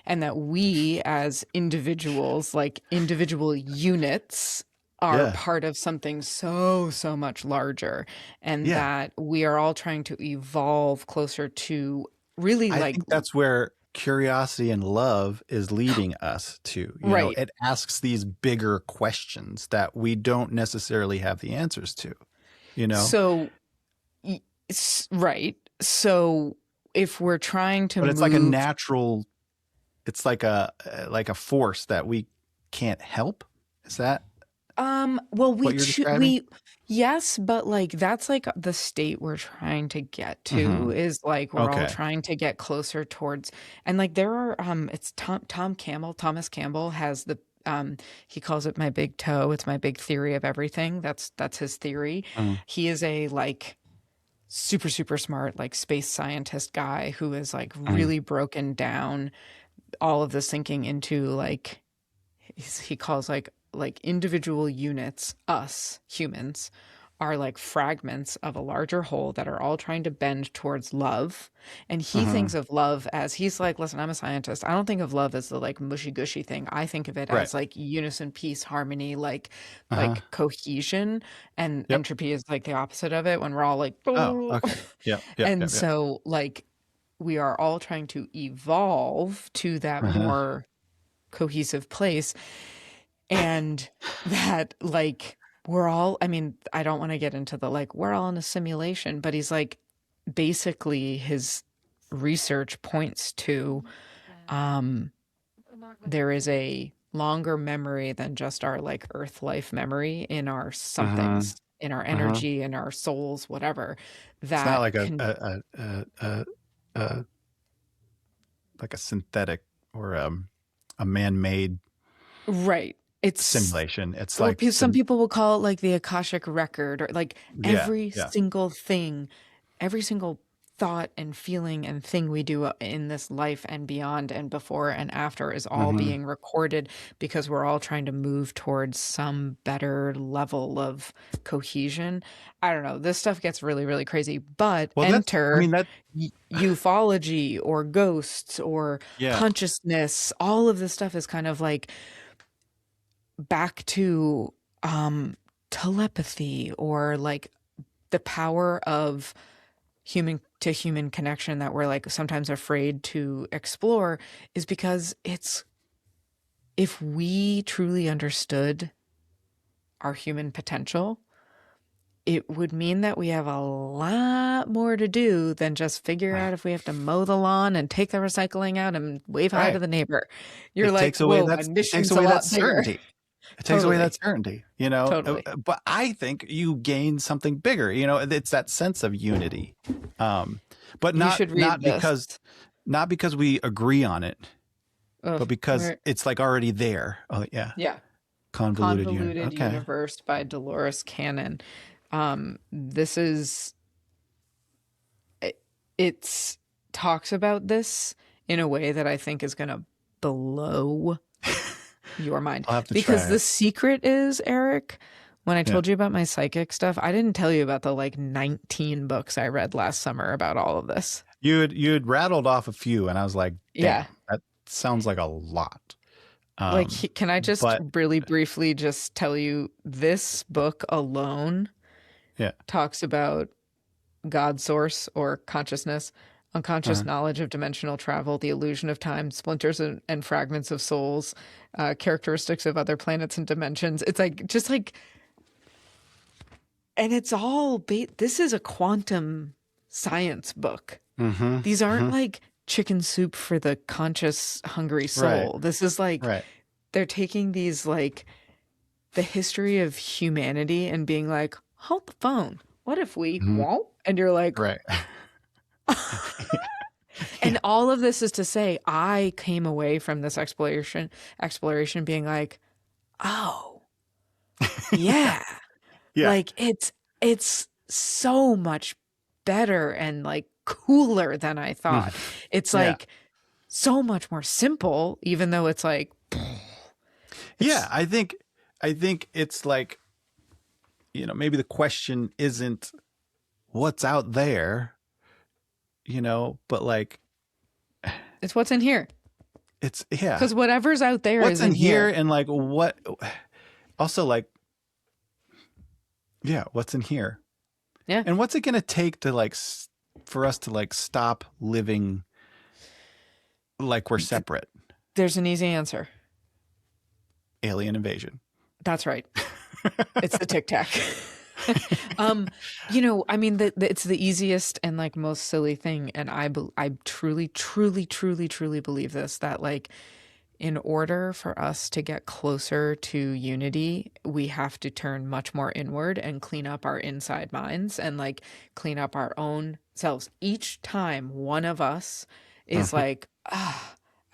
And that we as individuals, like individual units, are Yeah. part of something so, so much larger. And Yeah. that we are all trying to evolve closer to really I like, think that's where curiosity and love is leading us to. right. It asks these bigger questions that we don't necessarily have the answers to, you know? So, right. So if we're trying to But it's like a move natural, it's like a force that we can't help. Is that well, what you're describing? yes, but like that's like the state we're trying to get to Hmm. is like we're all Okay. trying to get closer towards, and like there are it's Thomas Campbell has the he calls it my big toe. It's my big theory of everything. That's his theory. Mm. He is a like super super smart like space scientist guy who is like Mm. really broken down all of this thinking into like he calls like individual units, us humans are like fragments of a larger whole that are all trying to bend towards love. And he Uh-huh. thinks of love as, he's like, listen, I'm a scientist, I don't think of love as the like mushy gushy thing. I think of it Right. as like unison, peace, harmony, Uh-huh. like cohesion. And Yep. entropy is like the opposite of it, when we're all like Oh, okay. Yep. Yep. and Yep. Yep. so like we are all trying to evolve to that Uh-huh. more cohesive place. And that like we're all, I mean, I don't want to get into the like we're all in a simulation, but he's like basically his research points to um there is a longer memory than just our like earth life memory in our Uh-huh. somethings, in our Uh-huh. energy, in our souls, whatever, It's not that like can a like a synthetic or a man-made right. It's simulation. It's well, like some people will call it like the Akashic record, or like yeah, every yeah. single thing, every single thought and feeling and thing we do in this life and beyond and before and after is all Hmm. being recorded, because we're all trying to move towards some better level of cohesion. I don't know. This stuff gets really, really crazy, but Well, I enter mean, that, ufology or ghosts or yeah. consciousness. All of this stuff is kind of like back to telepathy, or like the power of human to human connection that we're like sometimes afraid to explore, is because it's, if we truly understood our human potential, it would mean that we have a lot more to do than just figure out if we have to mow the lawn and take the recycling out and wave hi to Right. the neighbor. You're like, whoa, my It takes mission's a away that lot bigger. certainty. It takes away that Totally. certainty, Totally. but I think you gain something bigger, it's that sense of unity. But You should read this. not because we agree on it, Ugh, but because where, it's like already there. Oh yeah. yeah. Convoluted unit. Convoluted Okay. Universe by Dolores Cannon. This is It's talks about this in a way that I think is going to blow your mind. I'll have to Because try the it. secret is, Eric, when I Yeah. told you about my psychic stuff, I didn't tell you about the like 19 books I read last summer about all of this. You had rattled off a few, and I was like, damn, Yeah. that sounds like a lot. Like, can I just but really briefly just tell you this book alone yeah. talks about God source or consciousness, unconscious Uh-huh. knowledge of dimensional travel, the illusion of time, splinters and fragments of souls, characteristics of other planets and dimensions. It's like, just like, and it's all, this is a quantum science book. Mm-hmm. These aren't like chicken soup for the conscious, hungry soul. Right. This is like, Right. they're taking these, like, the history of humanity and being like, hold the phone. What if we won't? And you're like, Right. and all of this is to say, I came away from this exploration being like, oh, yeah. Yeah. Like it's so much better and like cooler than I thought. It's Yeah. like so much more simple, even though it's like, Yeah, I think it's like, maybe the question isn't what's out there, but like it's what's in here. it's yeah. Because whatever's out there What's is in here, here. and like what also like yeah, what's in here? Yeah. And what's it going to take to like for us to like stop living like we're separate? There's an easy answer. Alien invasion. That's right. It's the Tic Tac. I mean, it's the easiest and like most silly thing. And I truly, truly, truly, truly believe this, that like, in order for us to get closer to unity, we have to turn much more inward and clean up our inside minds and like clean up our own selves. Each time one of us is like, I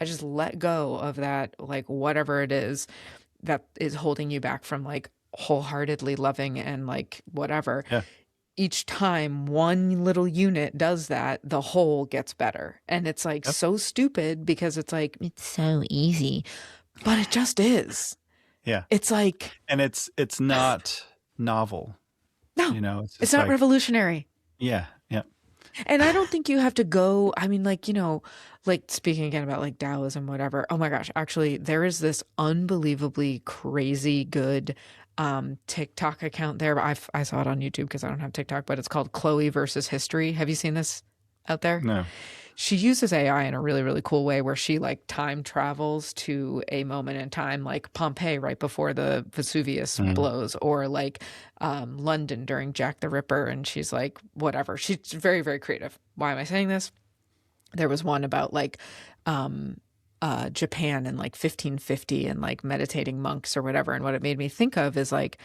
just let go of that, like whatever it is that is holding you back from like wholeheartedly loving and like whatever. Yeah. Each time one little unit does that, the whole gets better. And it's like so stupid because it's like, it's so easy, but it just is. Yeah. It's like, and it's not novel. No, it's it's not like, revolutionary. Yeah. Yeah. And I don't think you have to go, I mean, like, like speaking again about like Taoism, whatever. Oh my gosh, actually there is this unbelievably crazy good TikTok account there. I saw it on YouTube because I don't have TikTok, but it's called Chloe versus History. Have you seen this out there? No. She uses AI in a really, really cool way where she like time travels to a moment in time, like Pompeii right before the Vesuvius blows, or like London during Jack the Ripper. And she's like, whatever. She's very, very creative. Why am I saying this? There was one about like Japan in like 1550 and like meditating monks or whatever. And what it made me think of is like,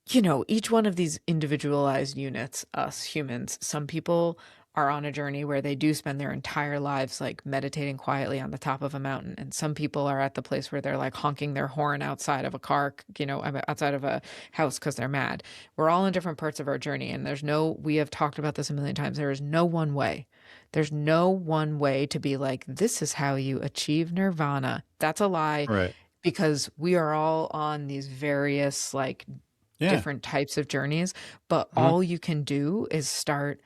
each one of these individualized units, us humans, some people are on a journey where they do spend their entire lives like meditating quietly on the top of a mountain. And some people are at the place where they're like honking their horn outside of a car, outside of a house because they're mad. We're all in different parts of our journey. And we have talked about this a million times. There is no one way. There's no one way to be like, this is how you achieve nirvana. That's a lie. Right. Because we are all on these various like different types of journeys. But all you can do is start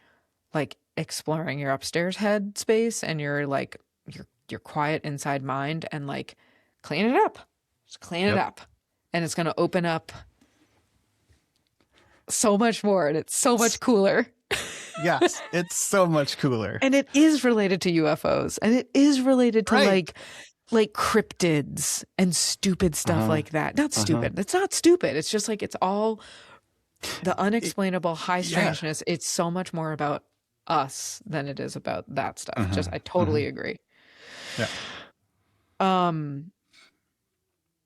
like exploring your upstairs head space and your like your quiet inside mind and like clean it up. Just clean it up. And it's going to open up so much more, and it's so much cooler. Yes, it's so much cooler. And it is related to UFOs, and it is related to like cryptids and stupid stuff like that. Not stupid. It's not stupid. It's just like, it's all the unexplainable high strangeness. It's so much more about us than it is about that stuff. Just, I totally agree. Yeah.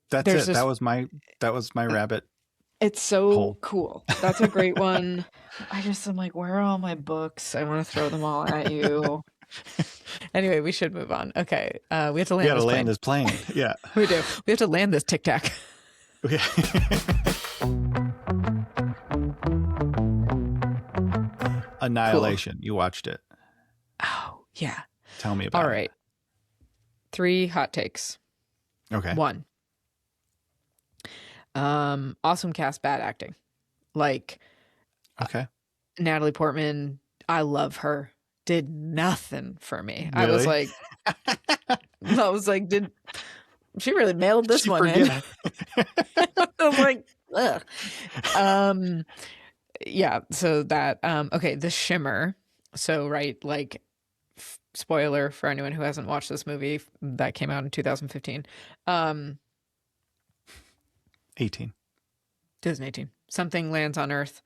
That's it. This, that was my rabbit. It's so hole. Cool. That's a great one. I'm like, where are all my books? I want to throw them all at you. Anyway, we should move on. Okay. We have to land this plane. Yeah. We do. We have to land this Tic Tac. Okay. Annihilation. You watched it. Oh, yeah. Tell me about All it. right. 3 hot takes. Okay. 1. Awesome cast, bad acting. Like, Okay. Natalie Portman, I love her. Did nothing for me. Really? I was like, did she really mailed this one in? I was like, ugh. Yeah. So that, okay. The Shimmer. So, right. Like, spoiler for anyone who hasn't watched this movie that came out in 2015. 18. 2018. Something lands on Earth.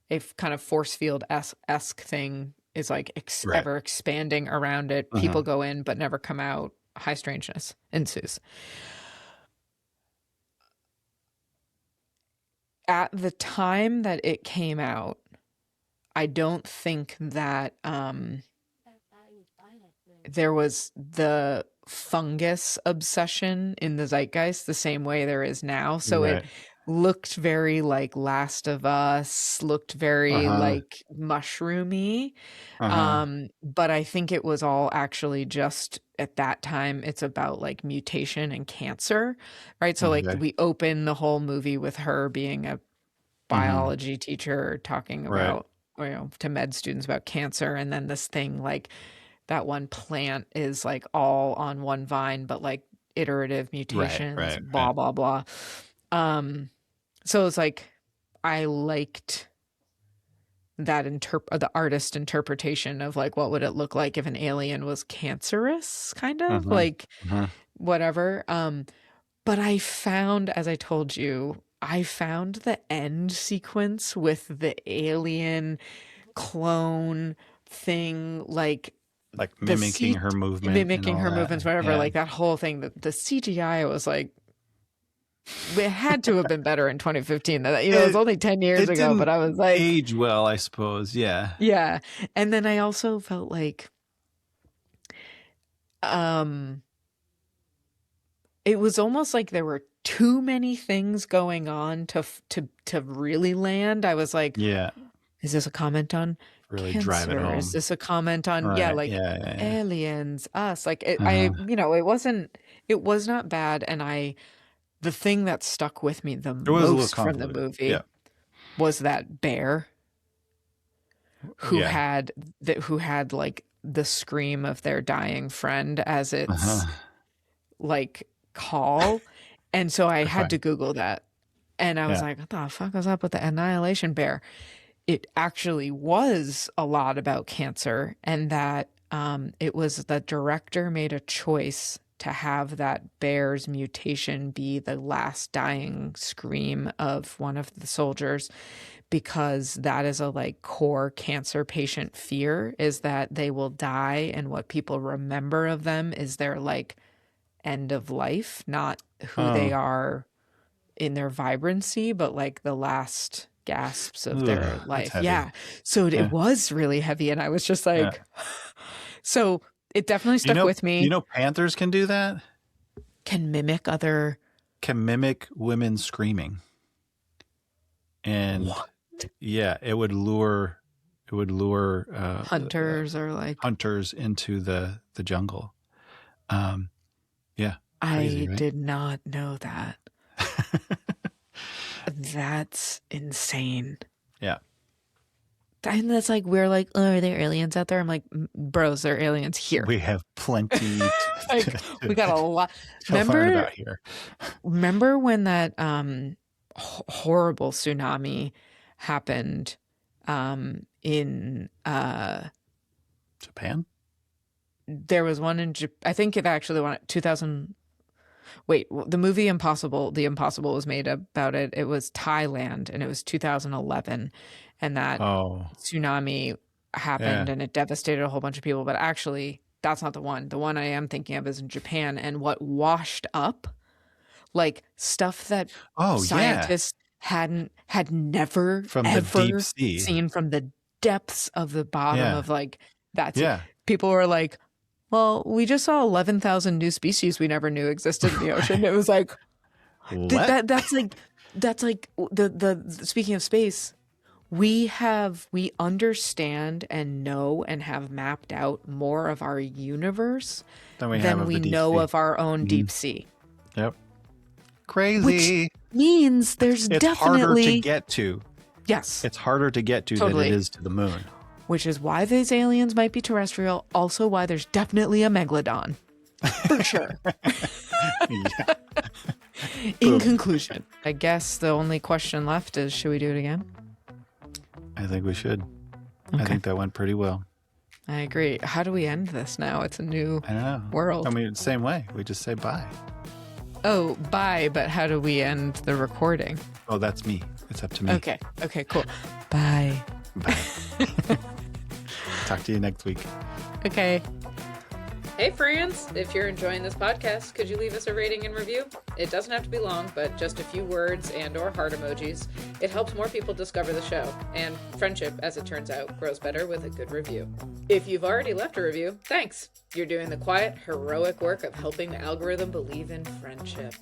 A kind of force field-esque thing is like ever expanding around it. People go in but never come out. High strangeness ensues. At the time that it came out, I don't think that there was the fungus obsession in the zeitgeist the same way there is now. So it looked very like Last of Us, looked very like mushroomy. But I think it was all actually just at that time, it's about like mutation and cancer, right? So like we open the whole movie with her being a biology teacher talking about, you know, to med students about cancer. And then this thing like that one plant is like all on one vine, but like iterative mutations, blah, blah, blah. So it's like, I liked that the artist interpretation of like, what would it look like if an alien was cancerous, kind of like whatever. But I found, as I told you, I found the end sequence with the alien clone thing, like mimicking her movements, whatever, like that whole thing, the CGI was like, it had to have been better in 2015. You know, it was only 10 years ago, but I was like, age well, I suppose. Yeah. Yeah. And then I also felt like, it was almost like there were too many things going on to really land. I was like, yeah, is this a comment on really cancer? drive it home? Is this a comment on aliens, us? Like it, you know, it was not bad. And the thing that stuck with me the most from the movie was that bear who had like the scream of their dying friend as its like call. And so I had to Google that. And I was like, what the fuck was up with the annihilation bear? It actually was a lot about cancer, and that it was the director made a choice to have that bear's mutation be the last dying scream of one of the soldiers, because that is a like core cancer patient fear, is that they will die and what people remember of them is their like end of life, not who they are in their vibrancy, but like the last gasps of their life. Yeah. So it was really heavy. And I was just like, so it definitely stuck with me. You know, panthers can do that. Can mimic women screaming. And yeah, it would lure hunters or like hunters into the jungle. Yeah. Crazy, I did not know that. That's insane. Yeah. And that's like, we're like, oh, are there aliens out there? I'm like, bros, there are aliens here. We have plenty. Like, we got a lot. About here. Remember when that horrible tsunami happened in Japan? There was one in Japan. I think it actually won 2000. Wait, the movie The Impossible was made about it. It was Thailand, and it was 2011, and that tsunami happened, and it devastated a whole bunch of people. But actually, that's not the one. The one I am thinking of is in Japan, and what washed up, like stuff that scientists had never from ever the deep sea seen from the depths of the bottom of like that. Yeah. People were like, well, we just saw 11,000 new species we never knew existed in the ocean. It was like, that's like the speaking of space, We understand and know and have mapped out more of our universe Than we know sea. of our own deep sea. Yep. Crazy. Which means there's it's definitely harder to get to. Yes. It's harder to get to Totally. than it is to the moon. Which is why these aliens might be terrestrial. Also why there's definitely a megalodon. For sure. Yeah. In conclusion, I guess the only question left is, should we do it again? I think we should. Okay. I think that went pretty well. I agree. How do we end this now? It's a new I don't know. world. I mean, same way. We just say bye. Oh, bye. But how do we end the recording? Oh, that's me. It's up to me. Okay. Okay, cool. Bye. Bye. Talk to you next week. Okay. Hey friends, if you're enjoying this podcast, could you leave us a rating and review? It doesn't have to be long, but just a few words and or heart emojis. It helps more people discover the show, and friendship, as it turns out, grows better with a good review. If you've already left a review, thanks. You're doing the quiet, heroic work of helping the algorithm believe in friendship.